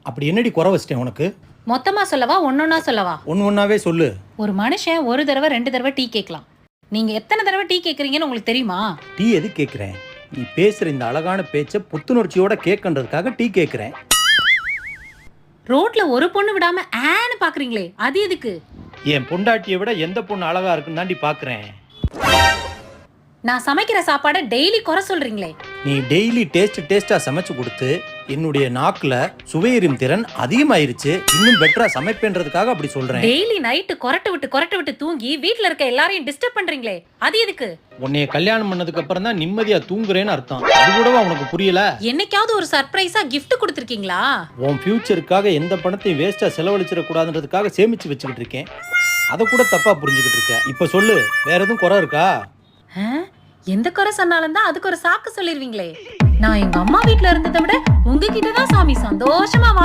அப்படி என்னடி குறை வச்சிட்டேன் உனக்கு? மொத்தமா சொல்லவா ஒன்னொன்னா சொல்லவா? ஒன்னாவே சொல்லு. ஒரு மனுஷன் ஒரு தடவை 2 தடவை டீ கேட்கலாம். நீங்க எத்தனை தடவை டீ கேக்குறீங்கன்னு உங்களுக்கு தெரியுமா? டீ எது கேட்குறேன்? நீ பேசுற இந்த அழகான பேச்சை புத்துணர்ச்சியோட கேட்கன்றதுக்காக டீ கேட்குறேன். ரோட்ல ஒரு பொண்ணு விடாம ஆன்னு பாக்குறீங்களே, அது எதுக்கு? என் பொண்டாட்டியை விட எந்த பொண்ணு அழகா இருக்குன்னு தாண்டி பாக்குறேன். நான் சமைக்கிற சாப்பாடை டெய்லி குறை சொல்றீங்களே. நீ டெய்லி டேஸ்டா சமைச்சு கொடுத்து என்னுடைய நாக்குல சுவையறியும் திறன் அதிகமாயிருச்சு. இன்னும் பெட்டரா சமைப்பேன்றதுக்காக அப்படி சொல்றேன். டெய்லி நைட்டு கொரட்டை விட்டு தூங்கி வீட்ல இருக்க எல்லாரையும் டிஸ்டர்ப் பண்றீங்களே, அது எதுக்கு? உன்னைய கல்யாணம் பண்ணதுக்கு அப்புறம் தான் நிம்மதியா தூங்குறேன்னு அர்த்தம். அது கூடவா உனக்கு புரியல? என்னைக்காவது ஒரு சர்ப்ரைஸா கிஃப்ட் கொடுத்திருக்கீங்களா? உன் ஃபியூச்சருக்காக எந்த பணத்தையும் வேஸ்டா செலவழிச்சிட கூடாதுன்றதுக்காக சேமிச்சு வச்சுக்கிட்டு இருக்கேன். அதை கூட தப்பா புரிஞ்சுக்கிட்டு இருக்க. இப்ப சொல்லு, வேற எதுவும் குறை இருக்கா? எந்த குறை சொன்னாலும் தான் அதுக்கு ஒரு சாக்கு சொல்லிருவீங்களே. நான் எங்க அம்மா வீட்ல இருந்ததை விட உங்ககிட்ட தான் சாமி சந்தோஷமா